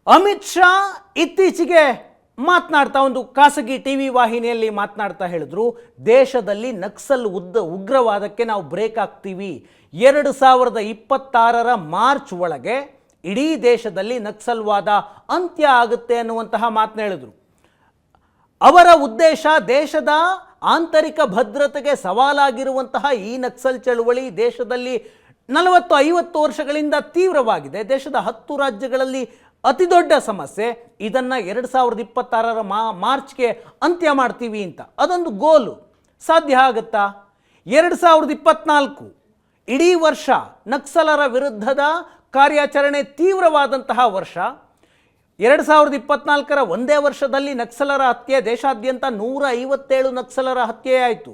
ಅಮಿತ್ ಶಾ ಇತ್ತೀಚೆಗೆ ಮಾತನಾಡ್ತಾ ಒಂದು ಖಾಸಗಿ ಟಿವಿ ವಾಹಿನಿಯಲ್ಲಿ ಮಾತನಾಡ್ತಾ ಹೇಳಿದ್ರು, ದೇಶದಲ್ಲಿ ನಕ್ಸಲ್ ಉಗ್ರವಾದಕ್ಕೆ ನಾವು ಬ್ರೇಕ್ ಆಗ್ತೀವಿ. 2026ರ ಮಾರ್ಚ್ ಒಳಗೆ ಇಡೀ ದೇಶದಲ್ಲಿ ನಕ್ಸಲ್ವಾದ ಅಂತ್ಯ ಆಗುತ್ತೆ ಅನ್ನುವಂತಹ ಮಾತನ್ನ ಹೇಳಿದ್ರು. ಅವರ ಉದ್ದೇಶ ದೇಶದ ಆಂತರಿಕ ಭದ್ರತೆಗೆ ಸವಾಲಾಗಿರುವಂತಹ ಈ ನಕ್ಸಲ್ ಚಳುವಳಿ ದೇಶದಲ್ಲಿ 40-50 ವರ್ಷಗಳಿಂದ ತೀವ್ರವಾಗಿದೆ. ದೇಶದ 10 ರಾಜ್ಯಗಳಲ್ಲಿ ಅತಿ ದೊಡ್ಡ ಸಮಸ್ಯೆ. ಇದನ್ನು 2026ರ ಮಾರ್ಚ್ಗೆ ಅಂತ್ಯ ಮಾಡ್ತೀವಿ ಅಂತ ಅದೊಂದು ಗೋಲು. ಸಾಧ್ಯ ಆಗುತ್ತಾ? 2024 ಇಡೀ ವರ್ಷ ನಕ್ಸಲರ ವಿರುದ್ಧದ ಕಾರ್ಯಾಚರಣೆ ತೀವ್ರವಾದಂತಹ ವರ್ಷ. 2024ರ ಒಂದೇ ವರ್ಷದಲ್ಲಿ ನಕ್ಸಲರ ಹತ್ಯೆ, ದೇಶಾದ್ಯಂತ 157 ನಕ್ಸಲರ ಹತ್ಯೆಯಾಯಿತು.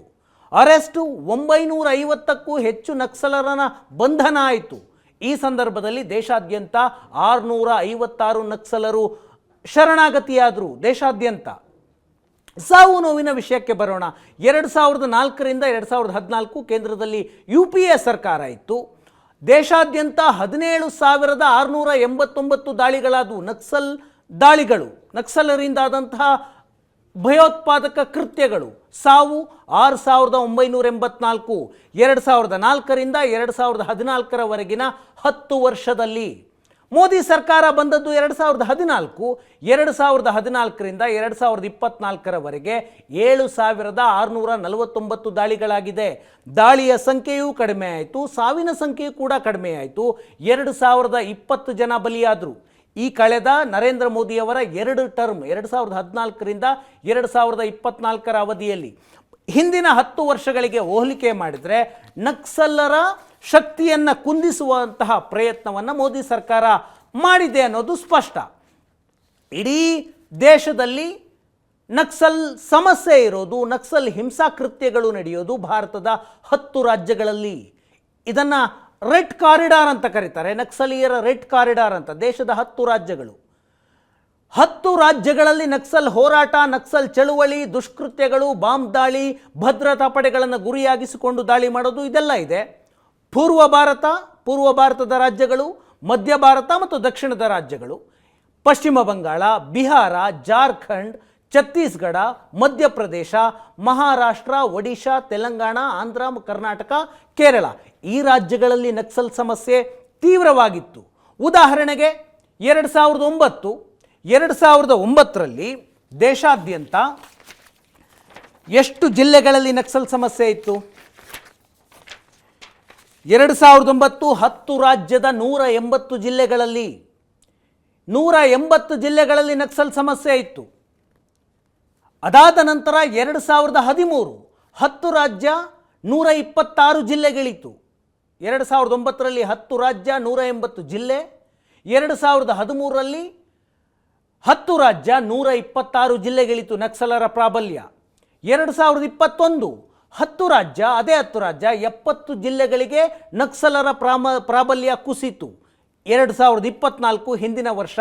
ಅರೆಸ್ಟು 950ಕ್ಕೂ ಹೆಚ್ಚು ನಕ್ಸಲರನ ಬಂಧನ ಆಯಿತು. ಈ ಸಂದರ್ಭದಲ್ಲಿ ದೇಶಾದ್ಯಂತ 656 ನಕ್ಸಲರು ಶರಣಾಗತಿಯಾದರು. ದೇಶಾದ್ಯಂತ ಸಾವು ನೋವಿನ ವಿಷಯಕ್ಕೆ ಬರೋಣ. 2004ರಿಂದ 2014 ಕೇಂದ್ರದಲ್ಲಿ UPA ಸರ್ಕಾರ ಇತ್ತು. ದೇಶಾದ್ಯಂತ 17,689 ದಾಳಿಗಳಾದವು. ನಕ್ಸಲ್ ದಾಳಿಗಳು, ನಕ್ಸಲರಿಂದಾದಂತಹ ಭಯೋತ್ಪಾದಕ ಕೃತ್ಯಗಳು. ಸಾವು 6,984. 2004ರಿಂದ 2014ರವರೆಗಿನ 10 ವರ್ಷದಲ್ಲಿ. ಮೋದಿ ಸರ್ಕಾರ ಬಂದದ್ದು 2014. 2014ರಿಂದ 2024ರವರೆಗೆ 7,649 ದಾಳಿಗಳಾಗಿದೆ. ದಾಳಿಯ ಸಂಖ್ಯೆಯೂ ಕಡಿಮೆ ಆಯಿತು, ಸಾವಿನ ಸಂಖ್ಯೆಯೂ ಕೂಡ ಕಡಿಮೆ ಆಯಿತು. 2,020 ಜನ ಬಲಿಯಾದರು. ಈ ಕಳೆದ ನರೇಂದ್ರ ಮೋದಿಯವರ 2 ಟರ್ಮ್ 2014ರಿಂದ 2024ರ ಅವಧಿಯಲ್ಲಿ ಹಿಂದಿನ 10 ವರ್ಷಗಳಿಗೆ ಹೋಲಿಕೆ ಮಾಡಿದರೆ ನಕ್ಸಲರ ಶಕ್ತಿಯನ್ನು ಕುಂದಿಸುವಂತಹ ಪ್ರಯತ್ನವನ್ನು ಮೋದಿ ಸರ್ಕಾರ ಮಾಡಿದೆ ಅನ್ನೋದು ಸ್ಪಷ್ಟ. ಇಡೀ ದೇಶದಲ್ಲಿ ನಕ್ಸಲ್ ಸಮಸ್ಯೆ ಇರೋದು, ನಕ್ಸಲ್ ಹಿಂಸಾಕೃತ್ಯಗಳು ನಡೆಯೋದು ಭಾರತದ 10 ರಾಜ್ಯಗಳಲ್ಲಿ. ಇದನ್ನು ರೆಡ್ ಕಾರಿಡಾರ್ ಅಂತ ಕರೀತಾರೆ, ನಕ್ಸಲೀಯರ ರೆಡ್ ಕಾರಿಡಾರ್ ಅಂತ. ದೇಶದ 10 ರಾಜ್ಯಗಳು, 10 ರಾಜ್ಯಗಳಲ್ಲಿ ನಕ್ಸಲ್ ಹೋರಾಟ, ನಕ್ಸಲ್ ಚಳುವಳಿ, ದುಷ್ಕೃತ್ಯಗಳು, ಬಾಂಬ್ ದಾಳಿ, ಭದ್ರತಾ ಪಡೆಗಳನ್ನು ಗುರಿಯಾಗಿಸಿಕೊಂಡು ದಾಳಿ ಮಾಡೋದು ಇದೆಲ್ಲ ಇದೆ. ಪೂರ್ವ ಭಾರತದ ರಾಜ್ಯಗಳು, ಮಧ್ಯ ಭಾರತ ಮತ್ತು ದಕ್ಷಿಣದ ರಾಜ್ಯಗಳು, ಪಶ್ಚಿಮ ಬಂಗಾಳ, ಬಿಹಾರ, ಜಾರ್ಖಂಡ್, ಛತ್ತೀಸ್ಗಢ, ಮಧ್ಯಪ್ರದೇಶ, ಮಹಾರಾಷ್ಟ್ರ, ಒಡಿಶಾ, ತೆಲಂಗಾಣ, ಆಂಧ್ರ, ಕರ್ನಾಟಕ, ಕೇರಳ ಈ ರಾಜ್ಯಗಳಲ್ಲಿ ನಕ್ಸಲ್ ಸಮಸ್ಯೆ ತೀವ್ರವಾಗಿತ್ತು. ಉದಾಹರಣೆಗೆ 2009ರಲ್ಲಿ ದೇಶಾದ್ಯಂತ ಎಷ್ಟು ಜಿಲ್ಲೆಗಳಲ್ಲಿ ನಕ್ಸಲ್ ಸಮಸ್ಯೆ ಇತ್ತು? 2009 10 ರಾಜ್ಯದ 180 ಜಿಲ್ಲೆಗಳಲ್ಲಿ 180 ಜಿಲ್ಲೆಗಳಲ್ಲಿ ನಕ್ಸಲ್ ಸಮಸ್ಯೆ ಇತ್ತು. ಅದಾದ ನಂತರ 2013 10 ರಾಜ್ಯ 126 ಜಿಲ್ಲೆಗಳಿತ್ತು. 2009ರಲ್ಲಿ 10 ರಾಜ್ಯ 180 ಜಿಲ್ಲೆ, 2013ರಲ್ಲಿ 10 ರಾಜ್ಯ 126 ಜಿಲ್ಲೆಗಳಿತ್ತು ನಕ್ಸಲರ ಪ್ರಾಬಲ್ಯ. 2021 10 ರಾಜ್ಯ 70 ಜಿಲ್ಲೆಗಳಿಗೆ ನಕ್ಸಲರ ಪ್ರಾಬಲ್ಯ ಕುಸಿತು. 2024 ಹಿಂದಿನ ವರ್ಷ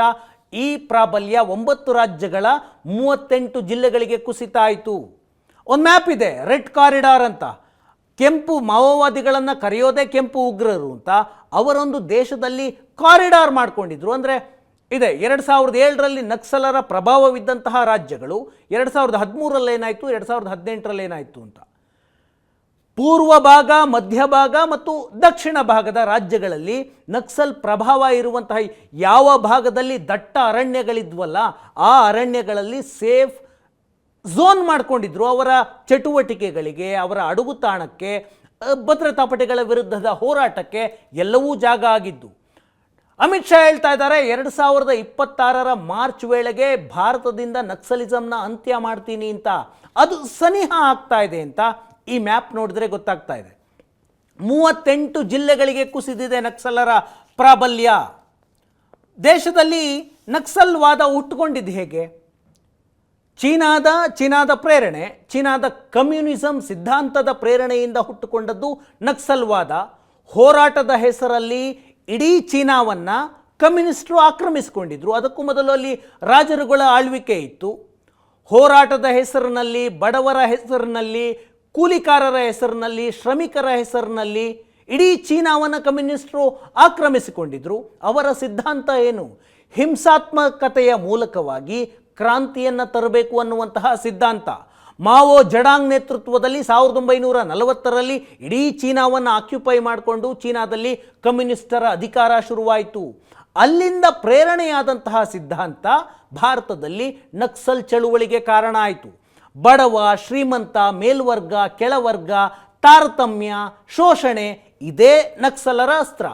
ಈ ಪ್ರಾಬಲ್ಯ 9 ರಾಜ್ಯಗಳ 38 ಜಿಲ್ಲೆಗಳಿಗೆ ಕುಸಿತ ಆಯಿತು. ಒಂದು ಮ್ಯಾಪ್ ಇದೆ, ರೆಡ್ ಕಾರಿಡಾರ್ ಅಂತ. ಕೆಂಪು ಮಾವೋವಾದಿಗಳನ್ನು ಕರೆಯೋದೇ ಕೆಂಪು ಉಗ್ರರು ಅಂತ. ಅವರೊಂದು ದೇಶದಲ್ಲಿ ಕಾರಿಡಾರ್ ಮಾಡಿಕೊಂಡಿದ್ರು. ಅಂದರೆ ಇದೆ 2007ರಲ್ಲಿ ನಕ್ಸಲರ ಪ್ರಭಾವವಿದ್ದಂತಹ ರಾಜ್ಯಗಳು, 2013ರಲ್ಲಿ ಏನಾಯಿತು, 2018ರಲ್ಲಿ ಏನಾಯಿತು ಅಂತ. ಪೂರ್ವ ಭಾಗ, ಮಧ್ಯ ಭಾಗ ಮತ್ತು ದಕ್ಷಿಣ ಭಾಗದ ರಾಜ್ಯಗಳಲ್ಲಿ ನಕ್ಸಲ್ ಪ್ರಭಾವ ಇರುವಂತಹ ಯಾವ ಭಾಗದಲ್ಲಿ ದಟ್ಟ ಅರಣ್ಯಗಳಿದ್ವಲ್ಲ ಆ ಅರಣ್ಯಗಳಲ್ಲಿ ಸೇಫ್ ಝೋನ್ ಮಾಡಿಕೊಂಡಿದ್ರು. ಅವರ ಚಟುವಟಿಕೆಗಳಿಗೆ, ಅವರ ಅಡಗುತಾಣಕ್ಕೆ, ಭದ್ರತಾ ಪಡೆಗಳ ವಿರುದ್ಧದ ಹೋರಾಟಕ್ಕೆ ಎಲ್ಲವೂ ಜಾಗ ಆಗಿದ್ದು. ಅಮಿತ್ ಶಾ ಹೇಳ್ತಾ ಇದ್ದಾರೆ 2026ರ ಮಾರ್ಚ್ ವೇಳೆಗೆ ಭಾರತದಿಂದ ನಕ್ಸಲಿಸಮ್ನ ಅಂತ್ಯ ಮಾಡ್ತೀನಿ ಅಂತ. ಅದು ಸನಿಹ ಆಗ್ತಾ ಇದೆ ಅಂತ ಈ ಮ್ಯಾಪ್ ನೋಡಿದ್ರೆ ಗೊತ್ತಾಗ್ತಾ ಇದೆ. 38 ಜಿಲ್ಲೆಗಳಿಗೆ ಕುಸಿದಿದೆ ನಕ್ಸಲರ ಪ್ರಾಬಲ್ಯ. ದೇಶದಲ್ಲಿ ನಕ್ಸಲ್ವಾದ ಹುಟ್ಟುಕೊಂಡಿದ್ದು ಹೇಗೆ? ಚೀನಾದ ಪ್ರೇರಣೆ, ಚೀನಾದ ಕಮ್ಯುನಿಸಂ ಸಿದ್ಧಾಂತದ ಪ್ರೇರಣೆಯಿಂದ ಹುಟ್ಟುಕೊಂಡದ್ದು ನಕ್ಸಲ್ವಾದ. ಹೋರಾಟದ ಹೆಸರಲ್ಲಿ ಇಡೀ ಚೀನಾವನ್ನು ಕಮ್ಯುನಿಸ್ಟರು ಆಕ್ರಮಿಸಿಕೊಂಡಿದ್ರು. ಅದಕ್ಕೂ ಮೊದಲು ಅಲ್ಲಿ ರಾಜರುಗಳ ಆಳ್ವಿಕೆ ಇತ್ತು. ಹೋರಾಟದ ಹೆಸರಿನಲ್ಲಿ, ಬಡವರ ಹೆಸರಿನಲ್ಲಿ, ಕೂಲಿಕಾರರ ಹೆಸರಿನಲ್ಲಿ, ಶ್ರಮಿಕರ ಹೆಸರಿನಲ್ಲಿ ಇಡೀ ಚೀನಾವನ್ನು ಕಮ್ಯುನಿಸ್ಟರು ಆಕ್ರಮಿಸಿಕೊಂಡಿದ್ರು. ಅವರ ಸಿದ್ಧಾಂತ ಏನು? ಹಿಂಸಾತ್ಮಕತೆಯ ಮೂಲಕವಾಗಿ ಕ್ರಾಂತಿಯನ್ನು ತರಬೇಕು ಅನ್ನುವಂತಹ ಸಿದ್ಧಾಂತ. ಮಾವೋ ಜಡಾಂಗ್ ನೇತೃತ್ವದಲ್ಲಿ 1940ರಲ್ಲಿ ಇಡೀ ಚೀನಾವನ್ನು ಆಕ್ಯುಪೈ ಮಾಡಿಕೊಂಡು ಚೀನಾದಲ್ಲಿ ಕಮ್ಯುನಿಸ್ಟರ ಅಧಿಕಾರ ಶುರುವಾಯಿತು. ಅಲ್ಲಿಂದ ಪ್ರೇರಣೆಯಾದಂತಹ ಸಿದ್ಧಾಂತ ಭಾರತದಲ್ಲಿ ನಕ್ಸಲ್ ಚಳುವಳಿಗೆ ಕಾರಣ ಆಯಿತು. ಬಡವ, ಶ್ರೀಮಂತ, ಮೇಲ್ವರ್ಗ, ಕೆಳವರ್ಗ, ತಾರತಮ್ಯ, ಶೋಷಣೆ ಇದೇ ನಕ್ಸಲರ ಅಸ್ತ್ರ.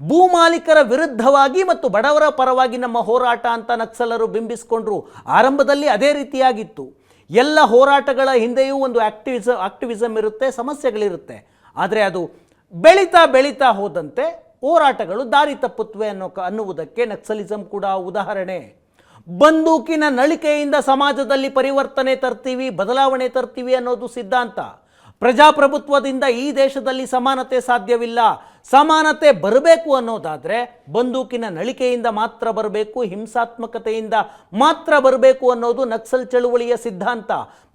ಭೂಮಾಲೀಕರ ವಿರುದ್ಧವಾಗಿ ಮತ್ತು ಬಡವರ ಪರವಾಗಿ ನಮ್ಮ ಹೋರಾಟ ಅಂತ ನಕ್ಸಲರು ಬಿಂಬಿಸಿಕೊಂಡ್ರು. ಆರಂಭದಲ್ಲಿ ಅದೇ ರೀತಿಯಾಗಿತ್ತು. ಎಲ್ಲ ಹೋರಾಟಗಳ ಹಿಂದೆಯೂ ಒಂದು ಆಕ್ಟಿವಿಸಮ್ ಇರುತ್ತೆ, ಸಮಸ್ಯೆಗಳಿರುತ್ತೆ. ಆದರೆ ಅದು ಬೆಳೀತಾ ಹೋದಂತೆ ಹೋರಾಟಗಳು ದಾರಿ ತಪ್ಪುತ್ತವೆ ಅನ್ನುವುದಕ್ಕೆ ನಕ್ಸಲಿಸಮ್ ಕೂಡ ಉದಾಹರಣೆ. ಬಂದೂಕಿನ ನಳಿಕೆಯಿಂದ ಸಮಾಜದಲ್ಲಿ ಪರಿವರ್ತನೆ ತರ್ತೀವಿ, ಬದಲಾವಣೆ ತರ್ತೀವಿ ಅನ್ನೋದು ಸಿದ್ಧಾಂತ. ಪ್ರಜಾಪ್ರಭುತ್ವದಿಂದ ಈ ದೇಶದಲ್ಲಿ ಸಮಾನತೆ ಸಾಧ್ಯವಿಲ್ಲ. ಸಮಾನತೆ ಬರಬೇಕು ಅನ್ನೋದಾದರೆ ಬಂದೂಕಿನ ನಳಿಕೆಯಿಂದ ಮಾತ್ರ ಬರಬೇಕು, ಹಿಂಸಾತ್ಮಕತೆಯಿಂದ ಮಾತ್ರ ಬರಬೇಕು ಅನ್ನೋದು ನಕ್ಸಲ್ ಚಳುವಳಿಯ ಸಿದ್ಧಾಂತ.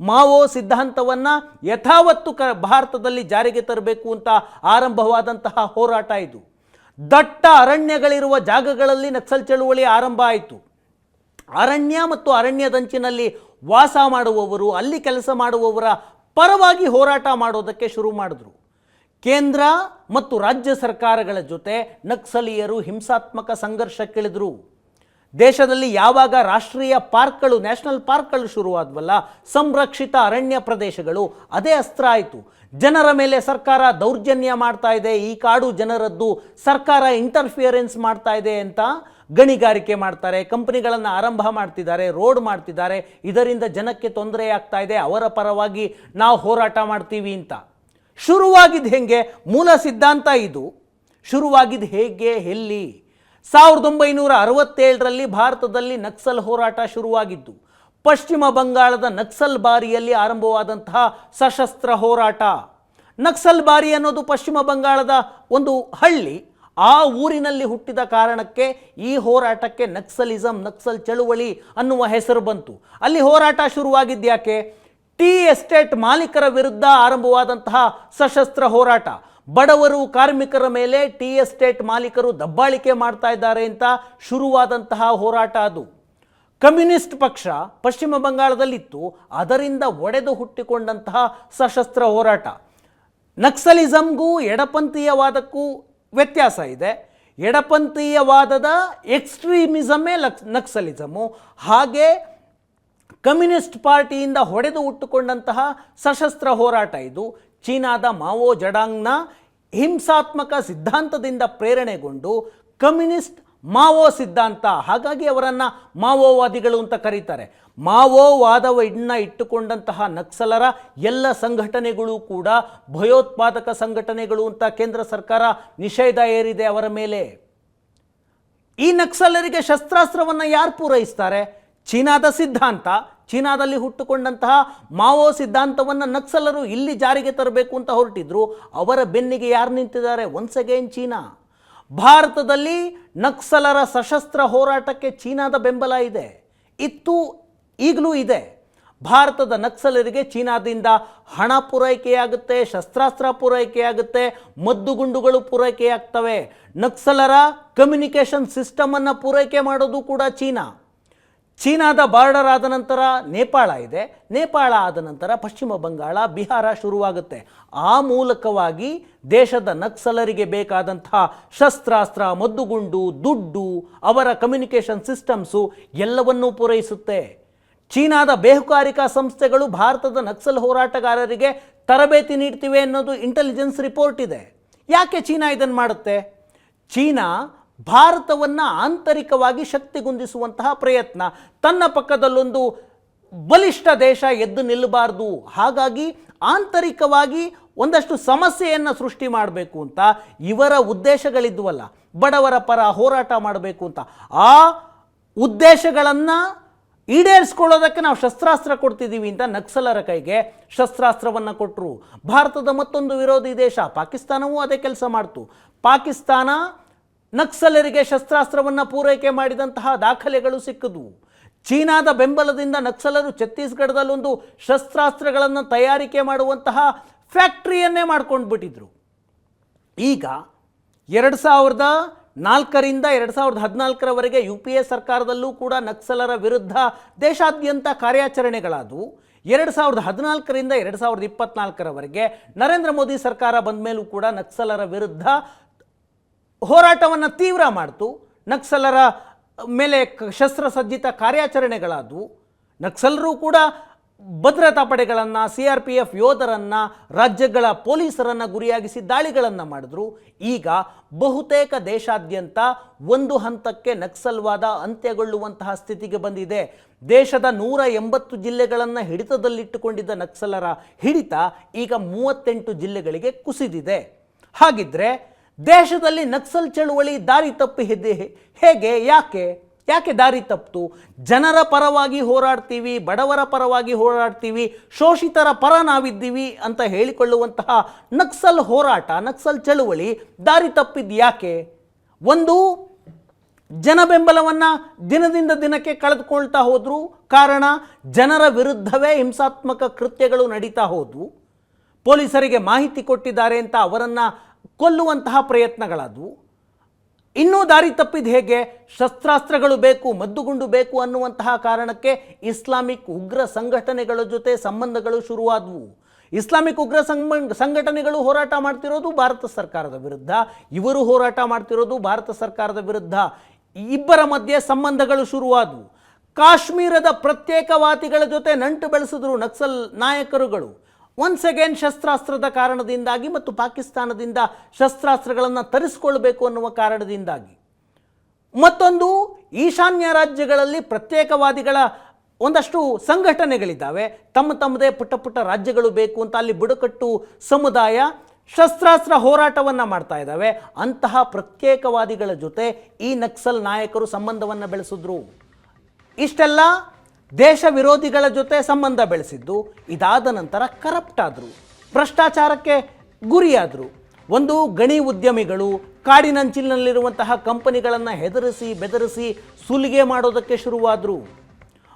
ಮಾವೋ ಸಿದ್ಧಾಂತವನ್ನು ಯಥಾವತ್ತು ಭಾರತದಲ್ಲಿ ಜಾರಿಗೆ ತರಬೇಕು ಅಂತ ಆರಂಭವಾದಂತಹ ಹೋರಾಟ ಇದು. ದಟ್ಟ ಅರಣ್ಯಗಳಿರುವ ಜಾಗಗಳಲ್ಲಿ ನಕ್ಸಲ್ ಚಳುವಳಿ ಆರಂಭ ಆಯಿತು. ಅರಣ್ಯ ಮತ್ತು ಅರಣ್ಯದಂಚಿನಲ್ಲಿ ವಾಸ ಮಾಡುವವರು, ಅಲ್ಲಿ ಕೆಲಸ ಮಾಡುವವರ ಪರವಾಗಿ ಹೋರಾಟ ಮಾಡೋದಕ್ಕೆ ಶುರು ಮಾಡಿದ್ರು. ಕೇಂದ್ರ ಮತ್ತು ರಾಜ್ಯ ಸರ್ಕಾರಗಳ ಜೊತೆ ನಕ್ಸಲೀಯರು ಹಿಂಸಾತ್ಮಕ ಸಂಘರ್ಷಕ್ಕಿಳಿದ್ರು. ದೇಶದಲ್ಲಿ ಯಾವಾಗ ರಾಷ್ಟ್ರೀಯ ಪಾರ್ಕ್ಗಳು, ನ್ಯಾಷನಲ್ ಪಾರ್ಕ್ಗಳು ಶುರುವಾದ್ವಲ್ಲ, ಸಂರಕ್ಷಿತ ಅರಣ್ಯ ಪ್ರದೇಶಗಳು, ಅದೇ ಅಸ್ತ್ರ ಆಯಿತು. ಜನರ ಮೇಲೆ ಸರ್ಕಾರ ದೌರ್ಜನ್ಯ ಮಾಡ್ತಾ ಇದೆ, ಈ ಕಾಡು ಜನರದ್ದು, ಸರ್ಕಾರ ಇಂಟರ್ಫಿಯರೆನ್ಸ್ ಮಾಡ್ತಾ ಇದೆ ಅಂತ ಗಣಿಗಾರಿಕೆ ಮಾಡ್ತಾರೆ, ಕಂಪನಿಗಳನ್ನು ಆರಂಭ ಮಾಡ್ತಿದ್ದಾರೆ, ರೋಡ್ ಮಾಡ್ತಿದ್ದಾರೆ. ಇದರಿಂದ ಜನಕ್ಕೆ ತೊಂದರೆ ಆಗ್ತಾ ಇದೆ, ಅವರ ಪರವಾಗಿ ನಾವು ಹೋರಾಟ ಮಾಡ್ತೀವಿ ಅಂತ. ಶುರುವಾಗಿದ್ದು ಹೆಂಗೆ? ಮೂಲ ಸಿದ್ಧಾಂತ ಇದು. ಶುರುವಾಗಿದ್ದು ಹೇಗೆ, ಎಲ್ಲಿ? 1967ರಲ್ಲಿ ಭಾರತದಲ್ಲಿ ನಕ್ಸಲ್ ಹೋರಾಟ ಶುರುವಾಗಿದ್ದು ಪಶ್ಚಿಮ ಬಂಗಾಳದ ನಕ್ಸಲ್ ಬಾರಿಯಲ್ಲಿ ಆರಂಭವಾದಂತಹ ಸಶಸ್ತ್ರ ಹೋರಾಟ. ನಕ್ಸಲ್ ಬಾರಿ ಅನ್ನೋದು ಪಶ್ಚಿಮ ಬಂಗಾಳದ ಒಂದು ಹಳ್ಳಿ. ಆ ಊರಿನಲ್ಲಿ ಹುಟ್ಟಿದ ಕಾರಣಕ್ಕೆ ಈ ಹೋರಾಟಕ್ಕೆ ನಕ್ಸಲಿಸಮ್, ನಕ್ಸಲ್ ಚಳುವಳಿ ಅನ್ನುವ ಹೆಸರು ಬಂತು. ಅಲ್ಲಿ ಹೋರಾಟ ಶುರುವಾಗಿದ್ಯಾಕೆ? ಟೀ ಎಸ್ಟೇಟ್ ಮಾಲೀಕರ ವಿರುದ್ಧ ಆರಂಭವಾದಂತಹ ಸಶಸ್ತ್ರ ಹೋರಾಟ. ಬಡವರು, ಕಾರ್ಮಿಕರ ಮೇಲೆ ಟೀ ಎಸ್ಟೇಟ್ ಮಾಲೀಕರು ದಬ್ಬಾಳಿಕೆ ಮಾಡ್ತಾ ಇದ್ದಾರೆ ಅಂತ ಶುರುವಾದಂತಹ ಹೋರಾಟ ಅದು. ಕಮ್ಯುನಿಸ್ಟ್ ಪಕ್ಷ ಪಶ್ಚಿಮ ಬಂಗಾಳದಲ್ಲಿತ್ತು, ಅದರಿಂದ ಒಡೆದು ಹುಟ್ಟಿಕೊಂಡಂತಹ ಸಶಸ್ತ್ರ ಹೋರಾಟ. ನಕ್ಸಲಿಸಮ್ಗೂ ಎಡಪಂಥೀಯವಾದಕ್ಕೂ ವ್ಯತ್ಯಾಸ ಇದೆ. ಎಡಪಂಥೀಯವಾದದ ಎಕ್ಸ್ಟ್ರೀಮಿಸಮೇ ನಕ್ಸಲಿಸಮು. ಹಾಗೆ ಕಮ್ಯುನಿಸ್ಟ್ ಪಾರ್ಟಿಯಿಂದ ಹೊಡೆದು ಹುಟ್ಟುಕೊಂಡಂತಹ ಸಶಸ್ತ್ರ ಹೋರಾಟ ಇದು. ಚೀನಾದ ಮಾವೋ ಜಡಾಂಗ್ನ ಹಿಂಸಾತ್ಮಕ ಸಿದ್ಧಾಂತದಿಂದ ಪ್ರೇರಣೆಗೊಂಡು ಕಮ್ಯುನಿಸ್ಟ್ ಮಾವೋ ಸಿದ್ಧಾಂತ, ಹಾಗಾಗಿ ಅವರನ್ನು ಮಾವೋವಾದಿಗಳು ಅಂತ ಕರೀತಾರೆ. ಮಾವೋವಾದವನ್ನು ಇಟ್ಟುಕೊಂಡಂತಹ ನಕ್ಸಲರ ಎಲ್ಲ ಸಂಘಟನೆಗಳು ಕೂಡ ಭಯೋತ್ಪಾದಕ ಸಂಘಟನೆಗಳು ಅಂತ ಕೇಂದ್ರ ಸರ್ಕಾರ ನಿಷೇಧ ಹೇರಿದೆ ಅವರ ಮೇಲೆ. ಈ ನಕ್ಸಲರಿಗೆ ಶಸ್ತ್ರಾಸ್ತ್ರವನ್ನು ಯಾರು ಪೂರೈಸ್ತಾರೆ? ಚೀನಾದ ಸಿದ್ಧಾಂತ, ಚೀನಾದಲ್ಲಿ ಹುಟ್ಟುಕೊಂಡಂತಹ ಮಾವೋ ಸಿದ್ಧಾಂತವನ್ನು ನಕ್ಸಲರು ಇಲ್ಲಿ ಜಾರಿಗೆ ತರಬೇಕು ಅಂತ ಹೊರಟಿದ್ರು. ಅವರ ಬೆನ್ನಿಗೆ ಯಾರು ನಿಂತಿದ್ದಾರೆ? Once again China. ಭಾರತದಲ್ಲಿ ನಕ್ಸಲರ ಸಶಸ್ತ್ರ ಹೋರಾಟಕ್ಕೆ ಚೀನಾದ ಬೆಂಬಲ ಇದೆ, ಇತ್ತು, ಈಗಲೂ ಇದೆ. ಭಾರತದ ನಕ್ಸಲರಿಗೆ ಚೀನಾದಿಂದ ಹಣ ಪೂರೈಕೆಯಾಗುತ್ತೆ, ಶಸ್ತ್ರಾಸ್ತ್ರ ಪೂರೈಕೆಯಾಗುತ್ತೆ, ಮದ್ದುಗುಂಡುಗಳು ಪೂರೈಕೆಯಾಗ್ತವೆ. ನಕ್ಸಲರ ಕಮ್ಯುನಿಕೇಷನ್ ಸಿಸ್ಟಮನ್ನು ಪೂರೈಕೆ ಮಾಡೋದು ಕೂಡ ಚೀನಾ. ಚೀನಾದ ಬಾರ್ಡರ್ ಆದ ನಂತರ ನೇಪಾಳ ಇದೆ, ನೇಪಾಳ ಆದ ನಂತರ ಪಶ್ಚಿಮ ಬಂಗಾಳ, ಬಿಹಾರ ಶುರುವಾಗುತ್ತೆ. ಆ ಮೂಲಕವಾಗಿ ದೇಶದ ನಕ್ಸಲರಿಗೆ ಬೇಕಾದಂತಹ ಶಸ್ತ್ರಾಸ್ತ್ರ, ಮದ್ದುಗುಂಡು, ದುಡ್ಡು, ಅವರ ಕಮ್ಯುನಿಕೇಷನ್ ಸಿಸ್ಟಮ್ಸು ಎಲ್ಲವನ್ನೂ ಪೂರೈಸುತ್ತೆ. ಚೀನಾದ ಬೇಹುಗಾರಿಕಾ ಸಂಸ್ಥೆಗಳು ಭಾರತದ ನಕ್ಸಲ್ ಹೋರಾಟಗಾರರಿಗೆ ತರಬೇತಿ ನೀಡ್ತಿವೆ ಅನ್ನೋದು ಇಂಟೆಲಿಜೆನ್ಸ್ ರಿಪೋರ್ಟ್ ಇದೆ. ಯಾಕೆ ಚೀನಾ ಇದನ್ನು ಮಾಡುತ್ತೆ? ಚೀನಾ ಭಾರತವನ್ನು ಆಂತರಿಕವಾಗಿ ಶಕ್ತಿಗುಂದಿಸುವಂತಹ ಪ್ರಯತ್ನ. ತನ್ನ ಪಕ್ಕದಲ್ಲೊಂದು ಬಲಿಷ್ಠ ದೇಶ ಎದ್ದು ನಿಲ್ಲಬಾರ್ದು, ಹಾಗಾಗಿ ಆಂತರಿಕವಾಗಿ ಒಂದಷ್ಟು ಸಮಸ್ಯೆಯನ್ನು ಸೃಷ್ಟಿ ಮಾಡಬೇಕು ಅಂತ ಇವರ ಉದ್ದೇಶಗಳಿದ್ವಲ್ಲ, ಬಡವರ ಪರ ಹೋರಾಟ ಮಾಡಬೇಕು ಅಂತ. ಆ ಉದ್ದೇಶಗಳನ್ನು ಈಡೇರಿಸ್ಕೊಳ್ಳೋದಕ್ಕೆ ನಾವು ಶಸ್ತ್ರಾಸ್ತ್ರ ಕೊಡ್ತಿದ್ದೀವಿ ಅಂತ ನಕ್ಸಲರ ಕೈಗೆ ಶಸ್ತ್ರಾಸ್ತ್ರವನ್ನು ಕೊಟ್ಟರು. ಭಾರತದ ಮತ್ತೊಂದು ವಿರೋಧಿ ದೇಶ ಪಾಕಿಸ್ತಾನವೂ ಅದೇ ಕೆಲಸ ಮಾಡ್ತು. ಪಾಕಿಸ್ತಾನ ನಕ್ಸಲರಿಗೆ ಶಸ್ತ್ರಾಸ್ತ್ರವನ್ನು ಪೂರೈಕೆ ಮಾಡಿದಂತಹ ದಾಖಲೆಗಳು ಸಿಕ್ಕಿದ್ವು. ಚೀನಾದ ಬೆಂಬಲದಿಂದ ನಕ್ಸಲರು ಛತ್ತೀಸ್ಗಢದಲ್ಲೊಂದು ಶಸ್ತ್ರಾಸ್ತ್ರಗಳನ್ನು ತಯಾರಿಕೆ ಮಾಡುವಂತಹ ಫ್ಯಾಕ್ಟ್ರಿಯನ್ನೇ ಮಾಡ್ಕೊಂಡು ಬಿಟ್ಟಿದ್ರು. ಈಗ ನಾಲ್ಕರಿಂದ 2014ರವರೆಗೆ UPA ಸರ್ಕಾರದಲ್ಲೂ ಕೂಡ ನಕ್ಸಲರ ವಿರುದ್ಧ ದೇಶಾದ್ಯಂತ ಕಾರ್ಯಾಚರಣೆಗಳಾದವು. 2014ರಿಂದ 2024ರವರೆಗೆ ನರೇಂದ್ರ ಮೋದಿ ಸರ್ಕಾರ ಬಂದ ಮೇಲೂ ಕೂಡ ನಕ್ಸಲರ ವಿರುದ್ಧ ಹೋರಾಟವನ್ನು ತೀವ್ರ ಮಾಡ್ತು. ನಕ್ಸಲರ ಮೇಲೆ ಶಸ್ತ್ರಸಜ್ಜಿತ ಕಾರ್ಯಾಚರಣೆಗಳಾದವು. ನಕ್ಸಲರು ಕೂಡ ಭದ್ರತಾ ಪಡೆಗಳನ್ನು, CRPF ಯೋಧರನ್ನು, ರಾಜ್ಯಗಳ ಪೊಲೀಸರನ್ನು ಗುರಿಯಾಗಿಸಿ ದಾಳಿಗಳನ್ನು ಮಾಡಿದ್ರು. ಈಗ ಬಹುತೇಕ ದೇಶಾದ್ಯಂತ ಒಂದು ಹಂತಕ್ಕೆ ನಕ್ಸಲ್ವಾದ ಅಂತ್ಯಗೊಳ್ಳುವಂತಹ ಸ್ಥಿತಿಗೆ ಬಂದಿದೆ. ದೇಶದ 180 ಜಿಲ್ಲೆಗಳನ್ನು ಹಿಡಿತದಲ್ಲಿಟ್ಟುಕೊಂಡಿದ್ದ ನಕ್ಸಲರ ಹಿಡಿತ ಈಗ 38 ಜಿಲ್ಲೆಗಳಿಗೆ ಕುಸಿದಿದೆ. ಹಾಗಿದ್ರೆ ದೇಶದಲ್ಲಿ ನಕ್ಸಲ್ ಚಳುವಳಿ ದಾರಿ ತಪ್ಪಿದೆ ಹೇಗೆ? ಯಾಕೆ ದಾರಿ ತಪ್ಪಿತು? ಜನರ ಪರವಾಗಿ ಹೋರಾಡ್ತೀವಿ, ಬಡವರ ಪರವಾಗಿ ಹೋರಾಡ್ತೀವಿ, ಶೋಷಿತರ ಪರ ನಾವಿದ್ದೀವಿ ಅಂತ ಹೇಳಿಕೊಳ್ಳುವಂತಹ ನಕ್ಸಲ್ ಹೋರಾಟ, ನಕ್ಸಲ್ ಚಳುವಳಿ ದಾರಿ ತಪ್ಪಿದ್ದು ಯಾಕೆ? ಒಂದು, ಜನ ಬೆಂಬಲವನ್ನು ದಿನದಿಂದ ದಿನಕ್ಕೆ ಕಳೆದುಕೊಳ್ತಾ ಹೋದ್ರು. ಕಾರಣ, ಜನರ ವಿರುದ್ಧವೇ ಹಿಂಸಾತ್ಮಕ ಕೃತ್ಯಗಳು ನಡೀತಾ ಹೋದವು. ಪೊಲೀಸರಿಗೆ ಮಾಹಿತಿ ಕೊಟ್ಟಿದ್ದಾರೆ ಅಂತ ಅವರನ್ನು ಕೊಲ್ಲುವಂತಹ ಪ್ರಯತ್ನಗಳಾದವು. ಇನ್ನೂ ದಾರಿ ತಪ್ಪಿದ ಹೇಗೆ? ಶಸ್ತ್ರಾಸ್ತ್ರಗಳು ಬೇಕು, ಮದ್ದುಗುಂಡು ಬೇಕು ಅನ್ನುವಂತಹ ಕಾರಣಕ್ಕೆ ಇಸ್ಲಾಮಿಕ್ ಉಗ್ರ ಸಂಘಟನೆಗಳ ಜೊತೆ ಸಂಬಂಧಗಳು ಶುರುವಾದವು. ಇಸ್ಲಾಮಿಕ್ ಉಗ್ರ ಸಂಘಟನೆಗಳು ಹೋರಾಟ ಮಾಡ್ತಿರೋದು ಭಾರತ ಸರ್ಕಾರದ ವಿರುದ್ಧ, ಇವರು ಹೋರಾಟ ಮಾಡ್ತಿರೋದು ಭಾರತ ಸರ್ಕಾರದ ವಿರುದ್ಧ. ಇಬ್ಬರ ಮಧ್ಯೆ ಸಂಬಂಧಗಳು ಶುರುವಾದವು. ಕಾಶ್ಮೀರದ ಪ್ರತ್ಯೇಕವಾದಿಗಳ ಜೊತೆ ನಂಟು ಬೆಳೆಸಿದ್ರು ನಕ್ಸಲ್ ನಾಯಕರುಗಳು. ಒನ್ಸ್ ಅಗೇನ್ ಶಸ್ತ್ರಾಸ್ತ್ರದ ಕಾರಣದಿಂದಾಗಿ ಮತ್ತು ಪಾಕಿಸ್ತಾನದಿಂದ ಶಸ್ತ್ರಾಸ್ತ್ರಗಳನ್ನು ತರಿಸಿಕೊಳ್ಬೇಕು ಅನ್ನುವ ಕಾರಣದಿಂದಾಗಿ. ಮತ್ತೊಂದು, ಈಶಾನ್ಯ ರಾಜ್ಯಗಳಲ್ಲಿ ಪ್ರತ್ಯೇಕವಾದಿಗಳ ಒಂದಷ್ಟು ಸಂಘಟನೆಗಳಿದ್ದಾವೆ. ತಮ್ಮದೇ ಪುಟ್ಟ ರಾಜ್ಯಗಳು ಬೇಕು ಅಂತ ಅಲ್ಲಿ ಬುಡಕಟ್ಟು ಸಮುದಾಯ ಶಸ್ತ್ರಾಸ್ತ್ರ ಹೋರಾಟವನ್ನು ಮಾಡ್ತಾ ಇದ್ದಾವೆ. ಅಂತಹ ಪ್ರತ್ಯೇಕವಾದಿಗಳ ಜೊತೆ ಈ ನಕ್ಸಲ್ ನಾಯಕರು ಸಂಬಂಧವನ್ನು ಬೆಳೆಸಿದ್ರು. ಇಷ್ಟೆಲ್ಲ ದೇಶ ವಿರೋಧಿಗಳ ಜೊತೆ ಸಂಬಂಧ ಬೆಳೆಸಿದ್ದು. ಇದಾದ ನಂತರ ಕರಪ್ಟ್ ಆದರು, ಭ್ರಷ್ಟಾಚಾರಕ್ಕೆ ಗುರಿಯಾದರು. ಒಂದು, ಗಣಿ ಉದ್ಯಮಿಗಳು ಕಾಡಿನಂಚಿನಲ್ಲಿರುವಂತಹ ಕಂಪನಿಗಳನ್ನು ಹೆದರಿಸಿ ಬೆದರಿಸಿ ಸುಲಿಗೆ ಮಾಡೋದಕ್ಕೆ ಶುರುವಾದರು.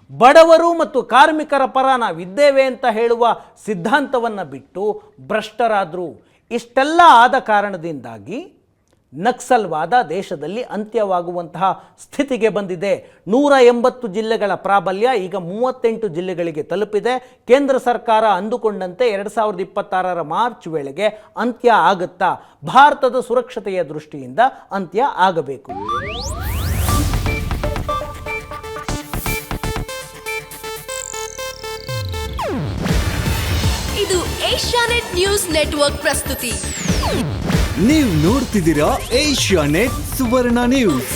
ಬಡವರು ಮತ್ತು ಕಾರ್ಮಿಕರ ಪರ ನಾವಿದ್ದೇವೆ ಅಂತ ಹೇಳುವ ಸಿದ್ಧಾಂತವನ್ನು ಬಿಟ್ಟು ಭ್ರಷ್ಟರಾದರು. ಇಷ್ಟೆಲ್ಲ ಆದ ಕಾರಣದಿಂದಾಗಿ ನಕ್ಸಲ್ವಾದ ದೇಶದಲ್ಲಿ ಅಂತ್ಯವಾಗುವಂತಹ ಸ್ಥಿತಿಗೆ ಬಂದಿದೆ. 180 ಜಿಲ್ಲೆಗಳ ಪ್ರಾಬಲ್ಯ ಈಗ 38 ಜಿಲ್ಲೆಗಳಿಗೆ ತಲುಪಿದೆ. ಕೇಂದ್ರ ಸರ್ಕಾರ ಅಂದುಕೊಂಡಂತೆ 2026ರ ಮಾರ್ಚ್ ವೇಳೆಗೆ ಅಂತ್ಯ ಆಗುತ್ತಾ? ಭಾರತದ ಸುರಕ್ಷತೆಯ ದೃಷ್ಟಿಯಿಂದ ಅಂತ್ಯ ಆಗಬೇಕು. ಇದು ಏಷ್ಯಾನೆಟ್ ನ್ಯೂಸ್ ನೆಟ್ವರ್ಕ್ ಪ್ರಸ್ತುತಿ. ನೀವು ನೋಡ್ತಿದ್ದೀರಾ ಏಷ್ಯಾನೆಟ್ ಸುವರ್ಣ ನ್ಯೂಸ್.